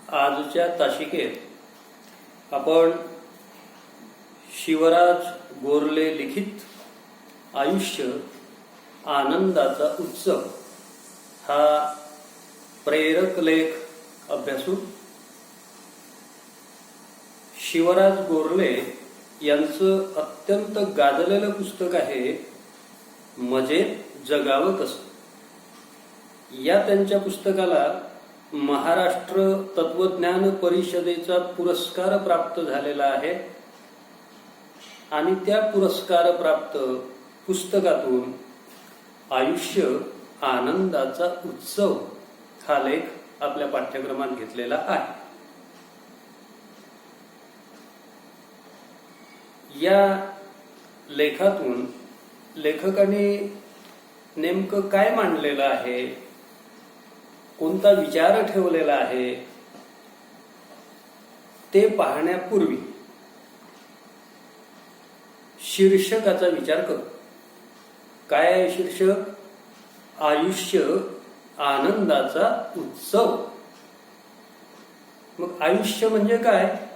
आजच्या तासिकेत आपण शिवराज गोरले लिखित आयुष्य आनंदाचा उत्सव हा प्रेरक लेख अभ्यासू. शिवराज गोरले यांचं अत्यंत गाजलेलं पुस्तक आहे मजेत जगावं कसं. या त्यांच्या पुस्तकाला महाराष्ट्र तत्वज्ञान परिषदेचा पुरस्कार प्राप्त झालेला आहे आणि त्या पुरस्कार प्राप्त पुस्तकातून आयुष्य आनंदाचा उत्सव हा लेख आपल्या पाठ्यक्रमात घेतलेला आहे. या लेखातून लेखकाने नेमकं काय मांडलेलं आहे, कोणता विचार ठेवलेला आहे ते पाहण्यापूर्वी शीर्षकाचा विचार करू. काय आहे शीर्षक? आयुष्य आनंदाचा उत्सव. मग आयुष्य म्हणजे काय?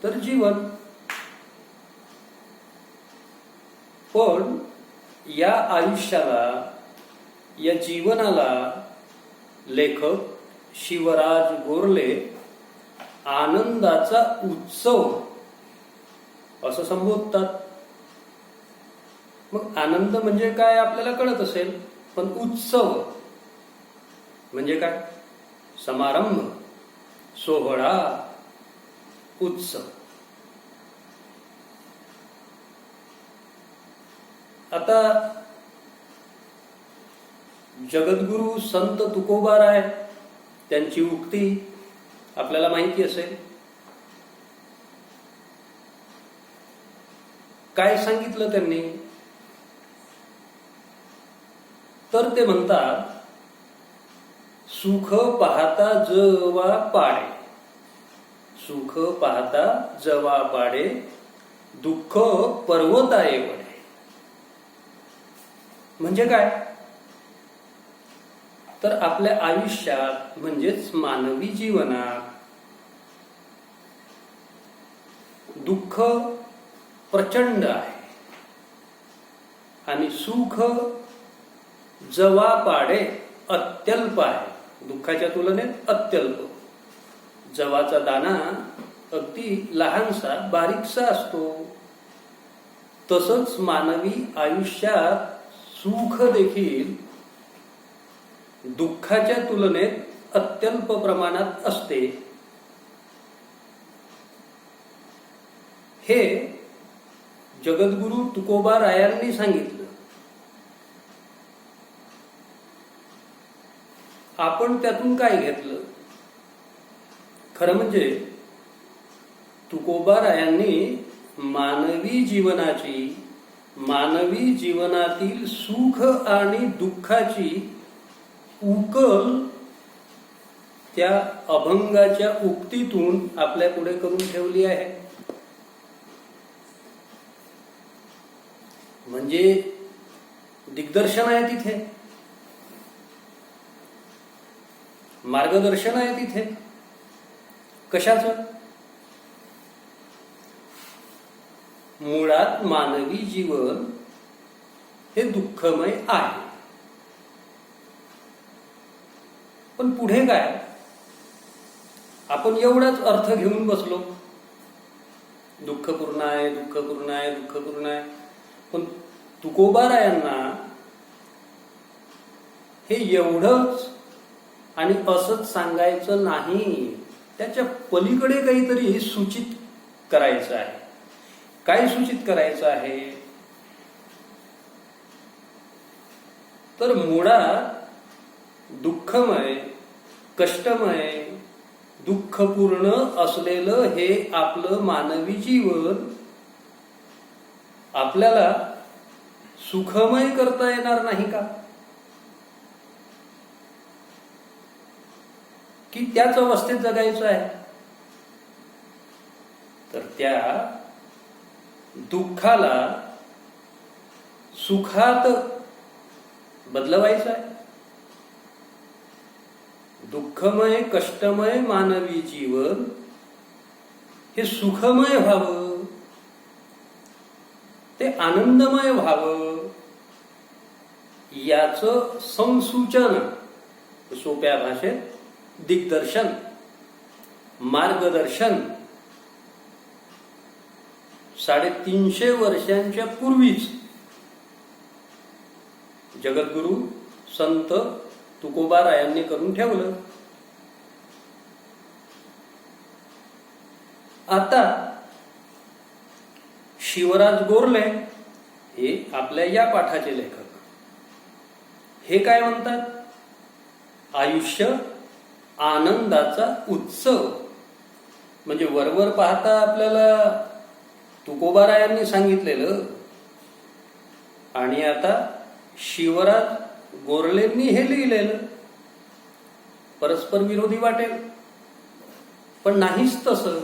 तर जीवन. पण या आयुष्याला, या जीवनाला लेखक शिवराज गोरले आनंदाचा उत्सव असं संबोधतात. मग आनंद म्हणजे काय आपल्याला कळत असेल, पण उत्सव म्हणजे काय? समारंभ, सोहळा, उत्सव. आता जगद्गुरु संत तुकोबाराय त्यांची उक्ती आपल्याला माहिती असेल. काय सांगितलं त्यांनी? तर ते म्हणतात, सुख पाहता जवा पाडे, सुख पाहता जवा पाडे, दुःख पर्वताये वडे. म्हणजे काय? तर आपल्या आयुष्यात म्हणजेच मानवी जीवनात दुःख प्रचंड आहे आणि सुख जवापाडे अत्यल्प आहे. दुःखाच्या तुलनेत अत्यल्प. जवाचा दाना अगदी लहानसा बारीकसा असतो. तसंच मानवी आयुष्यात सुख देखील दुःखाच्या तुलनेत अत्यल्प प्रमाणात असते. हे जगद्गुरु तुकोबारायांनी सांगितलं. आपण त्यातून काय घेतलं? खरं म्हणजे तुकोबारायांनी मानवी जीवनाची, मानवी जीवनातील सुख आणि दुःखाची उकल त्या अभंगाच्या उक्तीतून आपल्या पुढे करून ठेवली आहे. म्हणजे दिग्दर्शन आहे तिथे, मार्गदर्शन आहे तिथे. कशाचं? मुळात मानवी जीवन हे दुःखमय आहे. पण पुढे काय? आपण एवढाच अर्थ घेऊन बसलो, दुःखपूर्ण आहे, दुःखपूर्ण आहे, दुःखपूर्ण आहे. पण तुकोबारायांना हे एवढंच आणि असंच सांगायचं नाही, त्याच्या पलीकडे काहीतरी सूचित करायचं आहे. काय सूचित करायचं आहे? तर मुळात दुःखमय, कष्टमय, दुःखपूर्ण असलेलं हे आपलं मानवी जीवन आपल्याला सुखमय करता येणार नाही का? की त्याच अवस्थेत जगायचं आहे? तर त्या दुःखाला सुखात बदलवायचं आहे. दुःखमय कष्टमय मानवी जीवन हे सुखमय व्हावं, ते आनंदमय व्हावं, याचं संसूचन, सोप्या भाषेत दिग्दर्शन, मार्गदर्शन 350 वर्षांच्या पूर्वीच जगद्गुरु संत तुकोबारायांनी करून ठेवलं. आता शिवराज गोरले हे आपल्या या पाठाचे लेखक, हे काय म्हणतात? आयुष्य आनंदाचा उत्सव. म्हणजे वरवर पाहता आपल्याला तुकोबारायांनी सांगितलेलं आणि आता शिवराज गोरलेंनी हे लिहिलेलं परस्पर विरोधी वाटेल, पण नाहीच तसं.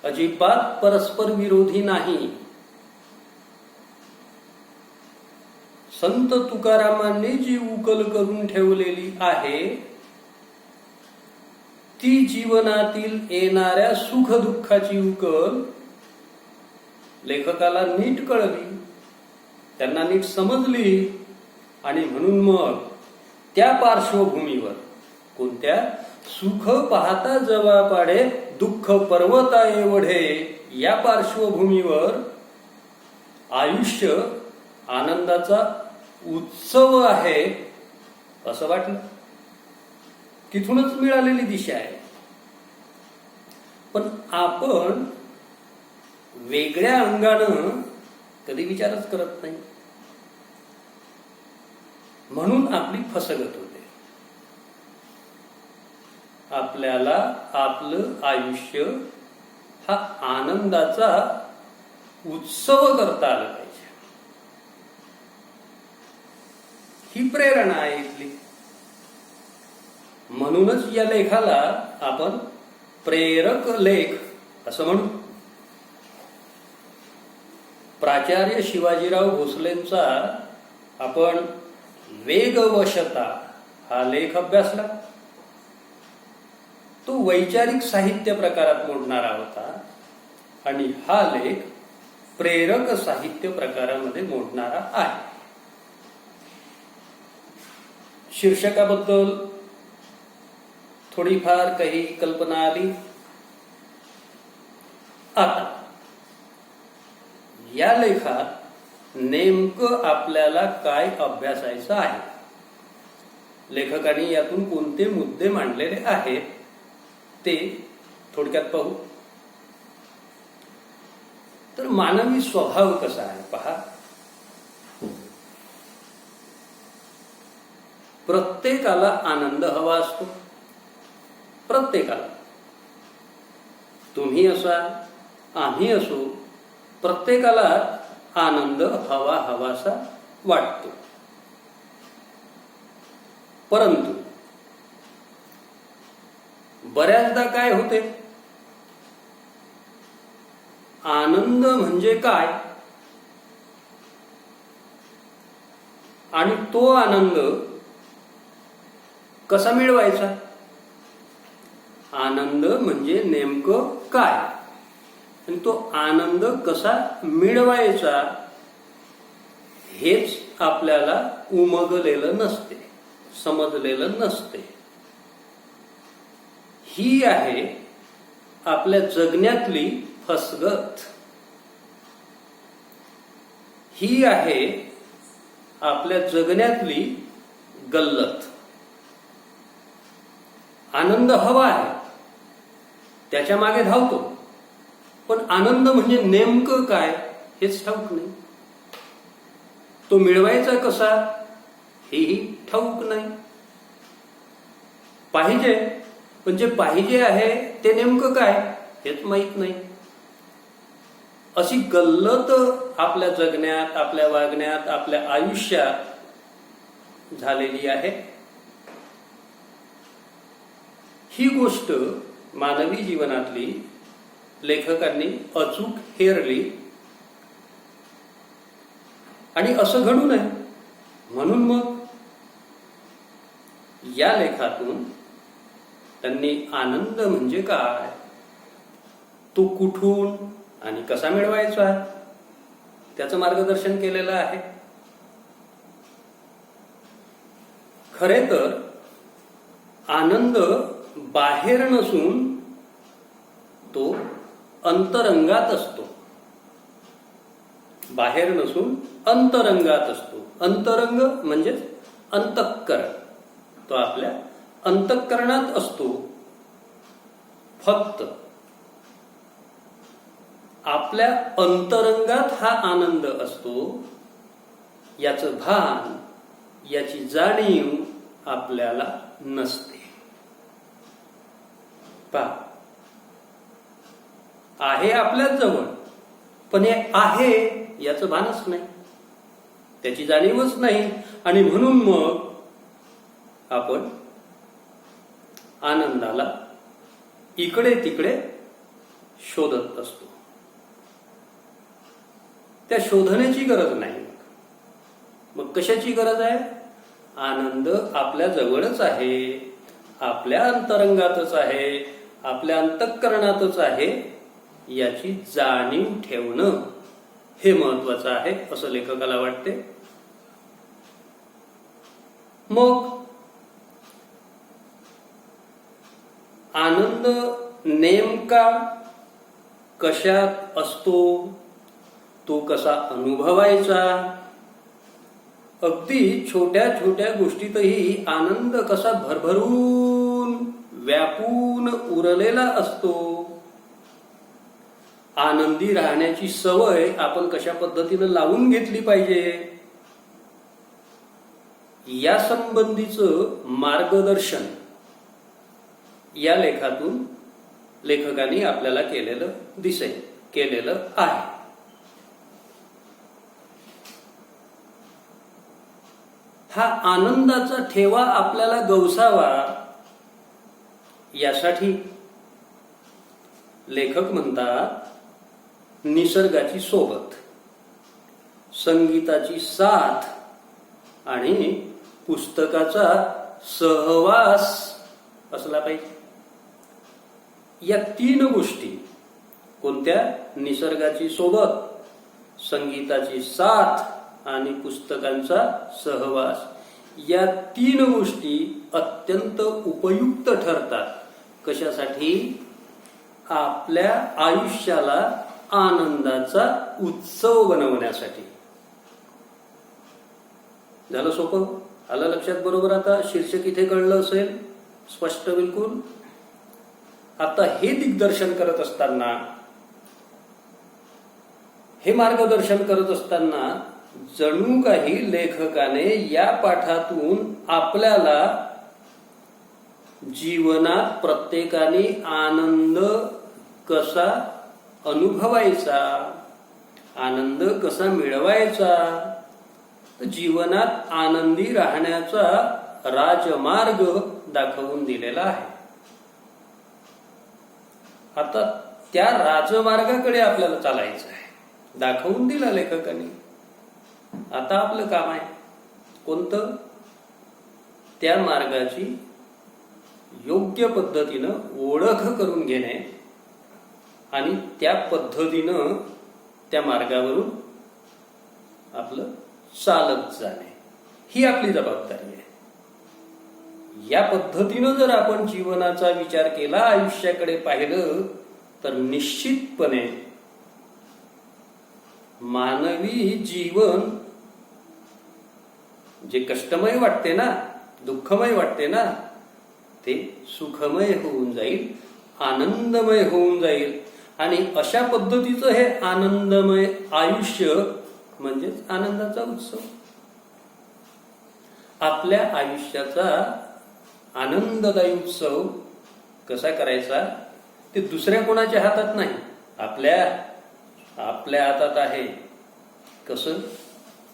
अजिबात परस्पर विरोधी नाही. संत तुकारामांनी जी उकल करून ठेवलेली आहे ती जीवनातील येणाऱ्या सुख दुःखाची उकल लेखकाला नीट कळली, त्यांना नीट समजली, आणि म्हणून मग त्या पार्श्वभूमीवर, कोणत्या? सुख पाहता जवा पाडे दुःख पर्वता एवढे, या पार्श्वभूमीवर आयुष्य आनंदाचा उत्सव आहे असं वाटलं. तिथूनच मिळालेली दिशा आहे. पण आपण वेगळ्या अंगानं कधी विचारच करत नाही, म्हणून आपली फसगत होते. आपल्याला आपलं आयुष्य हा आनंदाचा उत्सव करता आला पाहिजे, ही प्रेरणा आहे इथली. म्हणूनच या लेखाला आपण प्रेरक लेख असं म्हणू. प्राचार्य शिवाजीराव भोसलेंचा आपण वेगवशता हा लेख अभ्यासला. तो वैचारिक साहित्य प्रकारात मोडणारा होता आणि हा लेख प्रेरक साहित्य प्रकारामध्ये मोडणारा आहे. शीर्षकाबद्दल थोडीफार काही कल्पना आली. आता या लेखात नेमकं आपल्याला काय अभ्यासायचं आहे, लेखकाने यातून कोणते मुद्दे मांडलेले आहेत ते थोडक्यात पाहू. तर मानवी स्वभाव कसा आहे पहा. प्रत्येकाला आनंद हवा असतो, प्रत्येकाला. तुम्ही असा, आम्ही असो, प्रत्येकाला आनंद हवासा वाटतो. परंतु बऱ्याचदा काय होते, आनंद म्हणजे काय आणि तो आनंद कसा मिळवायचा, आनंद म्हणजे नेमकं काय आणि तो आनंद कसा मिळवायचा हेच आपल्याला उमगलेलं नसते, समजलेलं नसते. ही आहे आपल्या जगण्यातली फसगत. ही आहे आपल्या जगण्यातली गल्लत. आनंद हवा आहे, त्याच्या मागे धावतो, पण आनंद म्हणजे नेमकं काय हेच ठाऊक नाही. तो मिळवायचा कसा हेही ठाऊक नाही. पाहिजे, पण जे पाहिजे आहे ते नेमकं काय हेच माहीत नाही. अशी गल्लत आपल्या जगण्यात, आपल्या वागण्यात, आपल्या आयुष्यात झालेली आहे. ही गोष्ट मानवी जीवनातली लेखकांनी अचूक हेरली आणि असं घडू नये म्हणून मग या लेखातून त्यांनी आनंद म्हणजे काय, तो कुठून आणि कसा मिळवायचा त्याचं मार्गदर्शन केलेलं आहे. खरे तर आनंद बाहेर नसून तो अंतरंगात असतो. बाहेर नसून अंतरंगात असतो. अंतरंग म्हणजेच अंतःकरण. तो आपल्या अंतःकरणात असतो. फक्त आपल्या अंतरंगात हा आनंद असतो. याचं भान, याची जाणीव आपल्याला नसते. पहा, आहे आपल्याच जवळ, पण हे आहे याचं भानच नाही, त्याची जाणीवच नाही. आणि म्हणून मग आपण आनंदाला इकडे तिकडे शोधत असतो. त्या शोधण्याची गरज नाही. मग कशाची गरज आहे? आनंद आपल्या जवळच आहे, आपल्या अंतरंगातच आहे, आपल्या अंतःकरणातच आहे, याची जाणीव ठेवणं हे महत्वाचं आहे असं लेखकाला वाटते. मग आनंद नेमका कशात असतो, तो कसा अनुभवायचा, अगदी छोट्या छोट्या गोष्टीतही आनंद कसा भरभरून व्यापून उरलेला असतो, आनंदी राहण्याची सवय आपण कशा पद्धतीनं लावून घेतली पाहिजे, या संबंधीचं मार्गदर्शन या लेखातून लेखकांनी आपल्याला केलेलं आहे. हा आनंदाचा ठेवा आपल्याला गवसावा यासाठी लेखक म्हणतात निसर्गाची सोबत, संगीताची साथ आणि पुस्तकाचा सहवास असला पाहिजे. या तीन गोष्टी कोणत्या? निसर्गाची सोबत, संगीताची साथ आणि पुस्तकांचा सहवास. या तीन गोष्टी अत्यंत उपयुक्त ठरतात. कशासाठी? आपल्या आयुष्याला आनंदाचा उत्सव बनवण्यासाठी. झालं सोपं? आलं लक्षात बरोबर? आता शीर्षक इथे कळलं असेल स्पष्ट बिलकुल. आता हे दिग्दर्शन करत असताना, हे मार्गदर्शन करत असताना जणू काही लेखकाने या पाठातून आपल्याला जीवनात प्रत्येकाने आनंद कसा अनुभवायचा, आनंद कसा मिळवायचा, जीवनात आनंदी राहण्याचा राजमार्ग दाखवून दिलेला आहे. आता त्या राजमार्गाकडे आपल्याला चालायचं आहे. दाखवून दिला लेखकाने. आता आपलं काम आहे कोणतं? त्या मार्गाची योग्य पद्धतीनं ओळख करून घेणे आणि त्या पद्धतीनं त्या मार्गावरून आपलं चालत जाणे, ही आपली जबाबदारी आहे. या पद्धतीनं जर आपण जीवनाचा विचार केला, आयुष्याकडे पाहिलं, तर निश्चितपणे मानवी जीवन जे कष्टमय वाटते ना, दुःखमय वाटते ना, ते सुखमय होऊन जाईल, आनंदमय होऊन जाईल. आणि अशा पद्धतीचं हे आनंदमय आयुष्य म्हणजेच आनंदाचा उत्सव. आपल्या आयुष्याचा आनंददायी उत्सव कसा करायचा ते दुसऱ्या कोणाच्या हातात नाही, आपल्या हातात आहे. कसं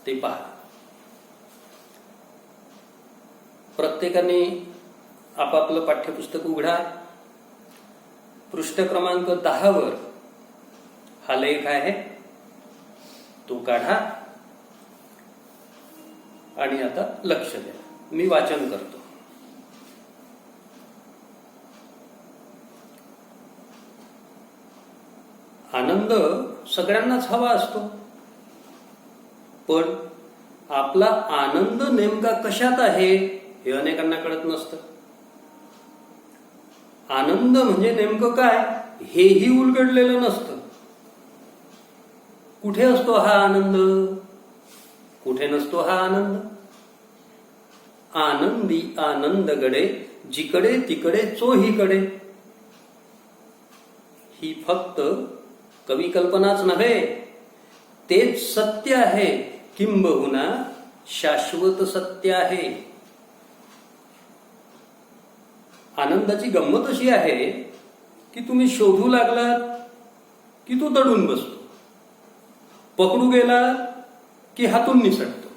ते पहा. प्रत्येकाने आपापलं पाठ्यपुस्तक उघडा. पृष्ठ क्रमांक 10 वर हा लेख आहे, तो काढा आणि आता लक्ष द्या. मी वाचन करतो. आनंद सगळ्यांनाच हवा असतो, पण आपला आनंद नेमका कशात आहे हे अनेकांना कळत नसतं. आनंद म्हणजे नेमकं काय हेही उलगडलेलं नसतं. कुठे असतो हा आनंद, कुठे नसतो हा आनंद. आनंदी आनंदगडे जिकडे तिकडे चोहीकडे. ही फक्त कवी कल्पनाच नव्हे, तेच सत्य आहे, किंबहुना शाश्वत सत्य आहे. आनंदाची गंमत अशी आहे की तुम्ही शोधू लागलात की तो दडून बसतो, पकडू गेला की हातून निसटतो.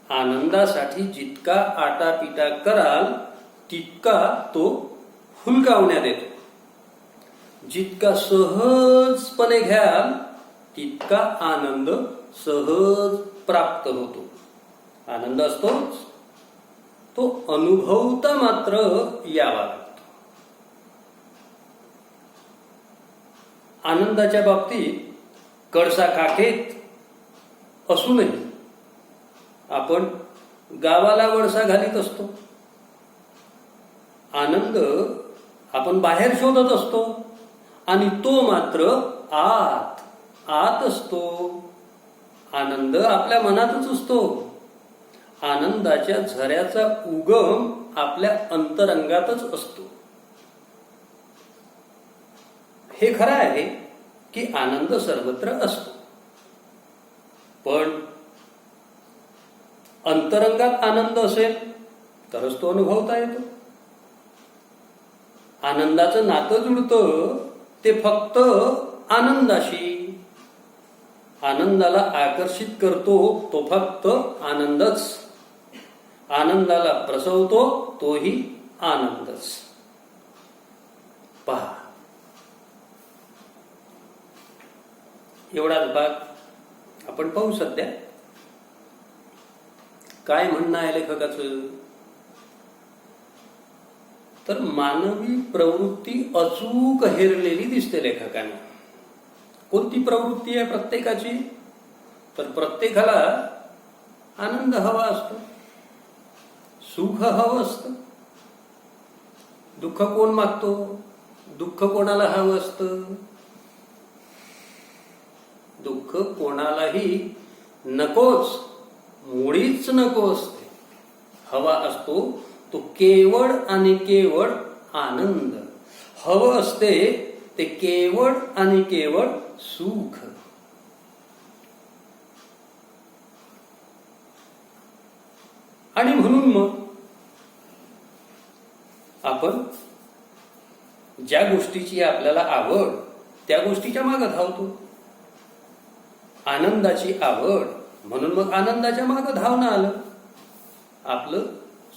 आनंदासाठी जितका आटापिटा कराल तितका तो हुलकावण्यात येतो. जितका सहजपणे घ्याल तितका आनंद सहज प्राप्त होतो. आनंद असतोच, तो अनुभवता मात्र यावा लागतो. आनंदाच्या बाबतीत कळसा काखेत असूनही आपण गावाला वळसा घालीत असतो. आनंद आपण बाहेर शोधत असतो आणि तो मात्र आत आत असतो. आनंद आपल्या मनातच असतो. आनंदाच्या झऱ्याचा उगम आपल्या अंतरंगातच असतो. हे खरं आहे की आनंद सर्वत्र असतो, पण अंतरंगात आनंद असेल तरच तो अनुभवता येतो. आनंदाचं नातं जुळतं ते फक्त आनंदाशी. आनंदाला आकर्षित करतो तो फक्त आनंदच. आनंदाला प्रसवतो तोही आनंदच. पहा, एवढाच भाग आपण पाहू. सध्या काय म्हणणं आहे लेखकाचं, तर मानवी प्रवृत्ती अचूक हेरलेली दिसते लेखकांना. कोणती प्रवृत्ती आहे प्रत्येकाची, तर प्रत्येकाला आनंद हवा असतो, सुख हवं असतं. दुःख कोण मागतो, दुःख कोणाला हवं असतं. दुःख कोणालाही नकोच, मुळीच नको असते. हवा असतो तो केवळ आणि केवळ आनंद. हवं असते ते केवळ आणि केवळ सुख. आणि म्हणून मग आपण ज्या गोष्टीची आपल्याला आवड त्या गोष्टीच्या मागे धावतो. आनंदाची आवड म्हणून मग आनंदाच्या मागे धावणं आलं. आपलं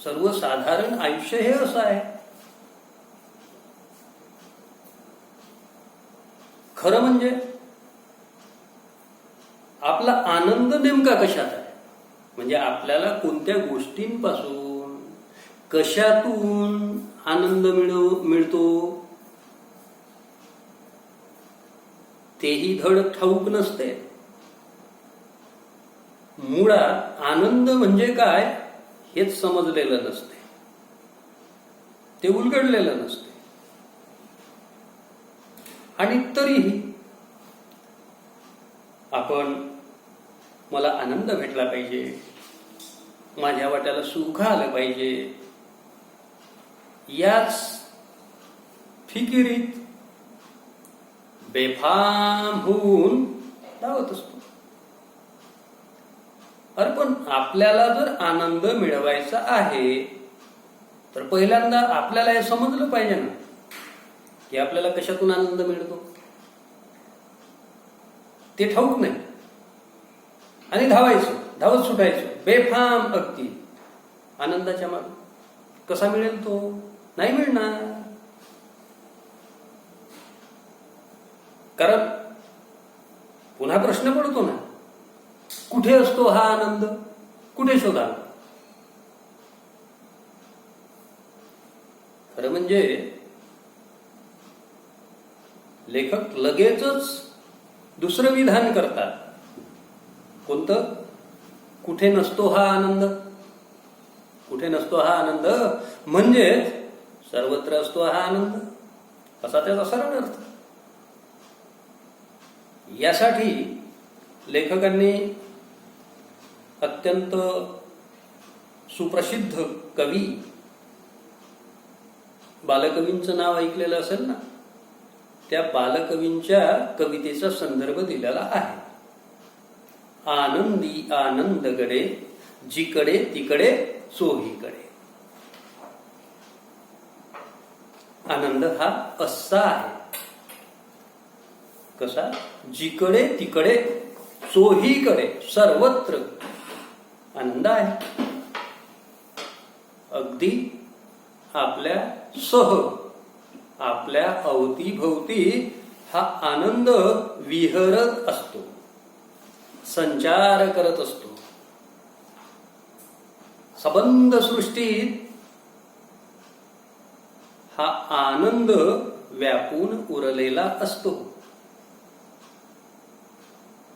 सर्वसाधारण आयुष्य हे असं आहे. खरं म्हणजे आपला आनंद नेमका कशात आहे, म्हणजे आपल्याला कोणत्या गोष्टींपासून कशातून आनंद मिळतो तेही धड ठाऊक नसते. मुळात आनंद म्हणजे काय हेच समजलेलं नसते, ते उलगडलेलं नसते. आणि तरीही आपण मला आनंद भेटला पाहिजे, माझ्या वाट्याला सुख आलं पाहिजे, याच फिकिरीत बेफाम होऊन धावत असतो. अरे पण आपल्याला जर आनंद मिळवायचा आहे तर पहिल्यांदा आपल्याला हे समजलं पाहिजे ना की आपल्याला कशातून आनंद मिळतो. ते ठाऊक नाही आणि धावायचं, धावत सुटायचं बेफाम अगदी आनंदाच्या मागे. कसा मिळेल तो? नाही मिळणार. कारण पुन्हा प्रश्न पडतो ना, कुठे असतो हा आनंद, कुठे शोधा. खरं म्हणजे लेखक लगेचच दुसरं विधान करतात. कोणतं? कुठे नसतो हा आनंद. कुठे नसतो हा आनंद म्हणजेच सर्वत्र असतो हा आनंद, असा त्याचा सरळ अर्थ. यासाठी लेखकांनी अत्यंत सुप्रसिद्ध कवी, बालकवींचं नाव ऐकलेलं असेल ना, त्या बालकवींच्या कवितेचा संदर्भ दिलेला आहे. आनंदी आनंदगडे, जिकडे तिकडे चोहीकडे. आनंद हा असा आहे. कसा? जिकडे तिकडे चोहीकडे सर्वत्र आनंद आहे. अगदी आपल्या आपल्या अवतीभोवती हा आनंद विहरत असतो, संचार करत असतो. सबंध सृष्टीत हा आनंद व्यापून उरलेला असतो.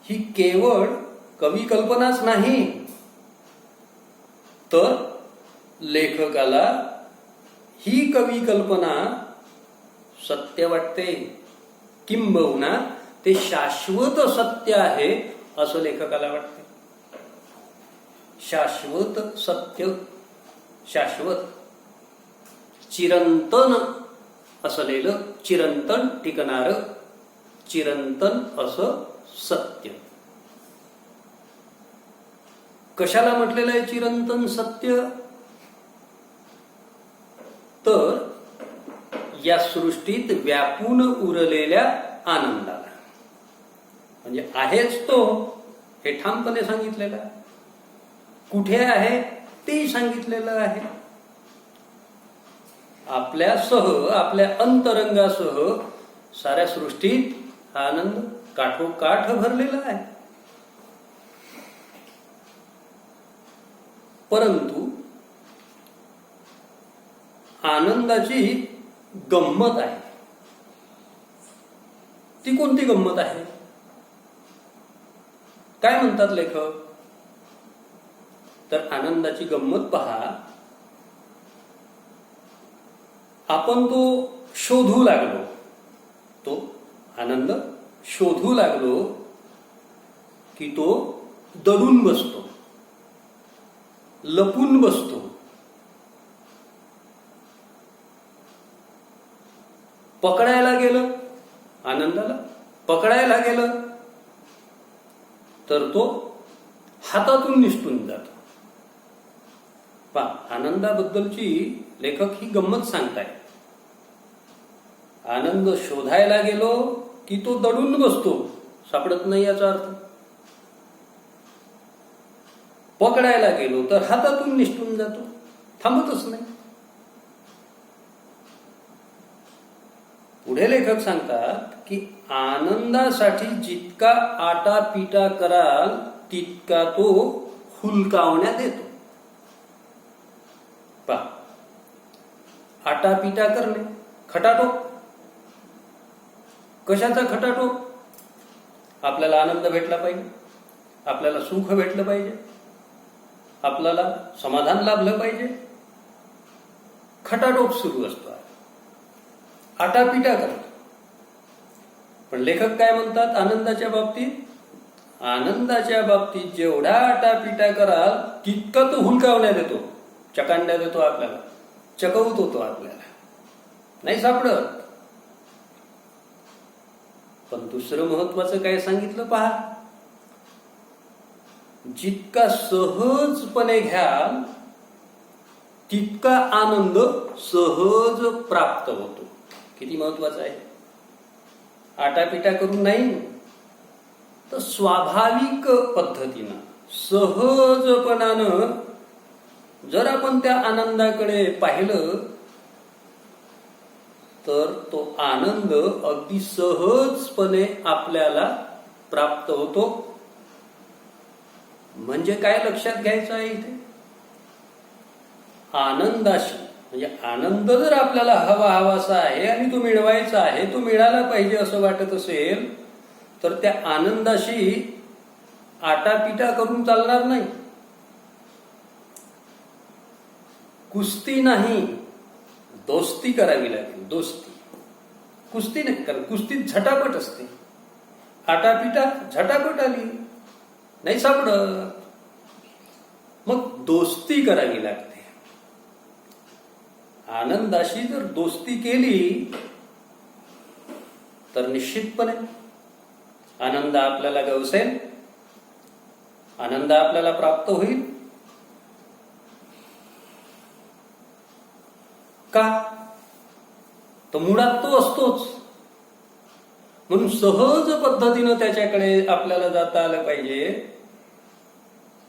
ही केवळ कवी कल्पनाच नाही, तर लेखकाला ही कवी कल्पना सत्य वाटते, किंबहुना ते शाश्वत सत्य आहे असं लेखकाला वाटते. शाश्वत सत्य, शाश्वत चिरंतन असलेलं, चिरंतन टिकणार, चिरंतन असं सत्य. कशाला म्हटलेलं आहे चिरंतन सत्य? तर या सृष्टीत व्यापून उरलेल्या आनंदाला, म्हणजे आहेच तो, हे ठामपणे सांगितलेलं आहे. कुठे आहे तेही सांगितलेलं आहे. आपल्यासह, आपल्या अंतरंगासह साऱ्या सृष्टीत हा आनंद काठोकाठ भरलेला आहे. परंतु आनंदाची गंमत आहे. ती कोणती गंमत आहे? काय म्हणतात लेखक? तर आनंदाची गंमत पहा. आपण तो शोधू लागलो, तो आनंद शोधू लागलो की तो दडून बसतो, लपून बसतो. पकडायला गेलं, आनंदाला पकडायला गेलं तर तो हातातून निसटून जातो. पहा, आनंदाबद्दलची लेखक ही गंमत सांगताय. आनंद शोधायला गेलो की तो दडून बसतो, सापडत नाही याचा अर्थ. पकडायला गेलो तर हातातून निसटून जातो, थांबतच नाही. पुढे लेखक सांगतात की आनंदासाठी जितका आटापिटा कराल तितका तो हुलकावण्यात येतो. पहा, आटापिटा करणे, खटाटोप. कशाचा खटाटोप? आपल्याला आनंद भेटला पाहिजे, आपल्याला सुख भेटलं पाहिजे, आपल्याला समाधान लाभलं पाहिजे. खटाटोप सुरू असतो, आटापिटा करतो. पण लेखक काय म्हणतात आनंदाच्या बाबतीत? आनंदाच्या बाबतीत जेवढा आटापिटा कराल तितका तो हुलकावण्यात येतो, चकांड्यात येतो, आपल्याला चकवतो तो, आपल्याला नाही सापडत. पण दुसरं महत्वाचं काय सांगितलं पहा. जितका सहजपणे घ्याल तितका आनंद सहज प्राप्त होतो. किती महत्वाचं आहे. आटापिटा करून नाही, तर स्वाभाविक पद्धतीनं, सहजपणानं जर आपण त्या आनंदाकडे पाहिलं तर तो आनंद अगदी सहजपणे आपल्याला प्राप्त होतो. म्हणजे काय लक्षात घ्यायचं आहे इथे? आनंदाशी म्हणजे आनंद जर आपल्याला हवासा आहे आणि तो मिळवायचा आहे, तो मिळाला पाहिजे असं वाटत असेल, तर त्या आनंदाशी आटापिटा करून चालणार नाही. कुस्ती नाही, दोस्ती करावी लागेल. दोस्ती, कुस्ती नाही. कारण कुस्तीत झटापट असते, आटापिटात झटापट आली नाही सापडत. मग दोस्ती करावी लागते. आनंदाशी जर दोस्ती केली तर निश्चितपणे आनंद आपल्याला गवसेल, आनंद आपल्याला प्राप्त होईल. का? तर मुळात तो असतोच. म्हणून सहज पद्धतीनं त्याच्याकडे आपल्याला जाता आलं पाहिजे.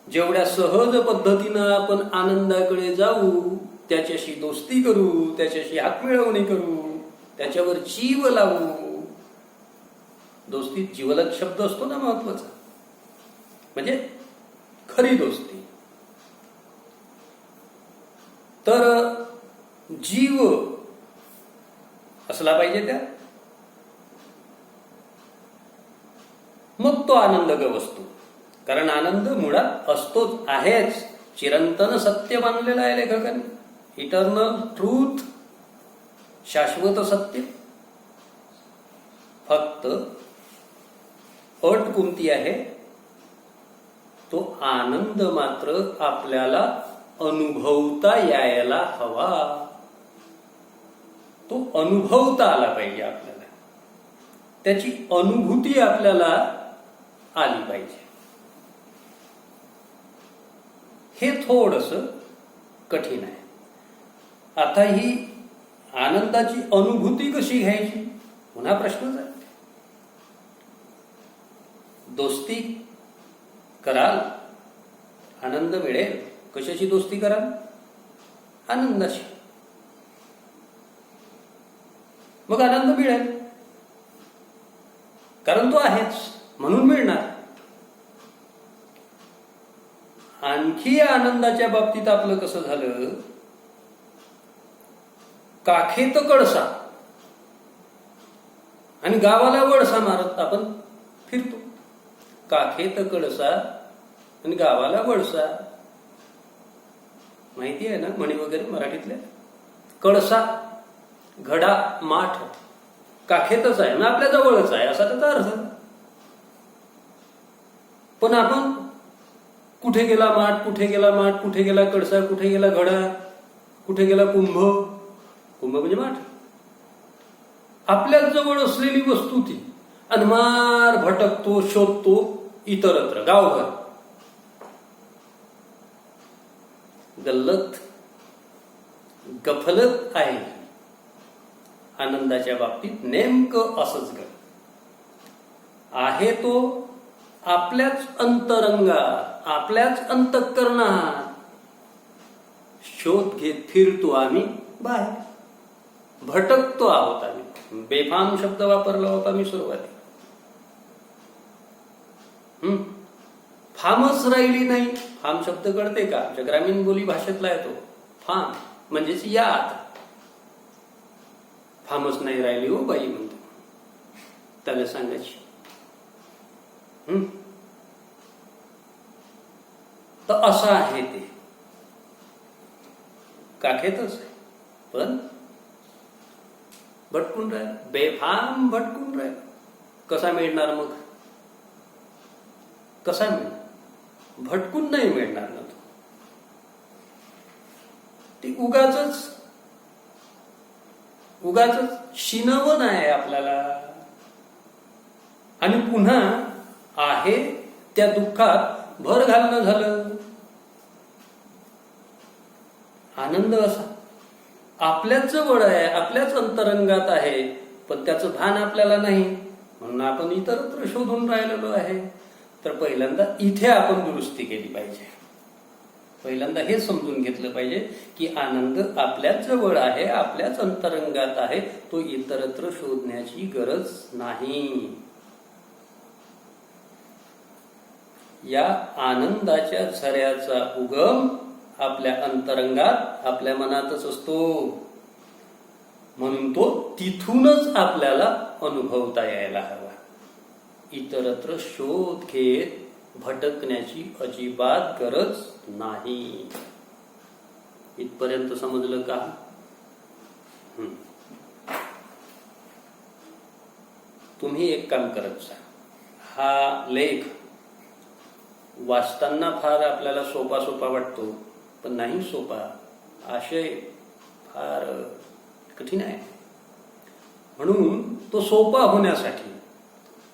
जेवढ्या सहज पद्धतीनं आपण आनंदाकडे जाऊ, त्याच्याशी दोस्ती करू, त्याच्याशी हातमिळवणी करू, त्याच्यावर जीव लावू. दोस्तीत जीवलग शब्द असतो ना महत्वाचा, म्हणजे खरी दोस्ती. तर जीव असला पाहिजे त्या, मग तो आनंद गवसतो. कारण आनंद मुळात असतोच, आहेच. चिरंतन सत्य मानलेलं आहे लेखकांनी. इटर्नल ट्रूथ, शाश्वत सत्य. फक्त अट कोणती आहे? तो आनंद मात्र आपल्याला अनुभवता यायला हवा. तो अनुभवता आला पाहिजे आपल्याला, त्याची अनुभूती आपल्याला आली पाहिजे. हे थोडंसं कठीण आहे. आता ही आनंदाची अनुभूती कशी घ्यायची? पुन्हा प्रश्नच आहे. दोस्ती कराल, आनंद मिळेल. कशाची दोस्ती कराल? आनंदाची. मग आनंद मिळेल, कारण तो आहेच म्हणून मिळणार. आणखी आनंदाच्या बाबतीत आपलं कसं झालं? काखेत कळसा आणि गावाला वळसा मारत आपण फिरतो. काखेत कळसा आणि गावाला वळसा. माहिती आहे ना म्हणी वगैरे मराठीतल्या? कळसा, घडा, माठ काखेतच आहे ना, आपल्या जवळच आहे असा त्याचा अर्थ. पण आपण कुठे गेला माठ, कुठे गेला माठ, कुठे गेला कळसा, कुठे गेला घडा, कुठे गेला कुंभ. कुंभ म्हणजे माठ. आपल्याच जवळ असलेली वस्तू ती अनमार भटकतो, शोधतो इतरत्र, गावभर. गल्लत, गफलत आहे आनंदाच्या बाबतीत. नेमकं असंच आहे. तो आपल्याच अंतरंगात, आपल्याच अंतःकरणात शोध घेत फिरतो आम्ही बाहेर. भटकतो आहोत आम्ही. बेफाम शब्द वापरला होता मी सुरुवातीला. फामच राहिली नाही. फाम शब्द कळते का? आमच्या ग्रामीण बोली भाषेतला येतो. फाम म्हणजेच याद. फामच नाही राहिली हो बाई म्हणतो त्याला सांगायची. तर असं आहे ते. काखेतच आहे पण भटकून राहिला, बेफाम भटकून राहिला. कसा मिळणार मग? कसा मिळणार? भटकून नाही मिळणार ना तो. ती उगाच शिनवण आहे आपल्याला. आणि पुन्हा आहे त्या दुःखात भर घालणं झालं. आनंद असा आपल्याच जवळ आहे, आपल्याच अंतरंगात आहे, पण त्याचं भान आपल्याला नाही. म्हणून आपण इतरत्र शोधून राहिलेलो आहे. तर पहिल्यांदा इथे आपण दुरुस्ती केली पाहिजे. पहिल्यांदा हे समजून घेतलं पाहिजे की आनंद आपल्याच जवळ आहे, आपल्याच अंतरंगात आहे. तो इतरत्र शोधण्याची गरज नाही. या आनंदाच्या झऱ्याचा उगम आपल्या अंतरंगात, आपल्या मनातच असतो. म्हणून तो तिथूनच आपल्याला अनुभवता यायला हवा. इतरत्र शोध घेत भटकण्याची अजिबात गरज नाही. इथपर्यंत समजलं का? तुम्ही एक काम करत जा. हा लेख वाचताना फार आपल्याला सोपा सोपा वाटतो, पण नाही सोपा. आशय फार कठीण आहे. म्हणून तो सोपा होण्यासाठी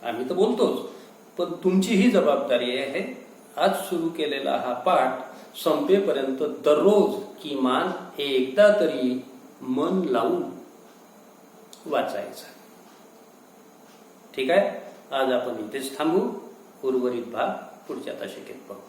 आम्ही तर बोलतोच, पण तुमची ही जबाबदारी आहे. आज सुरू केलेला हा पाठ संपेपर्यंत दररोज किमान एकदा तरी मन लावून वाचायचा. ठीक आहे? आज आपण इथेच थांबू. उर्वरित भाग पुढच्या तासिकेत पाहू.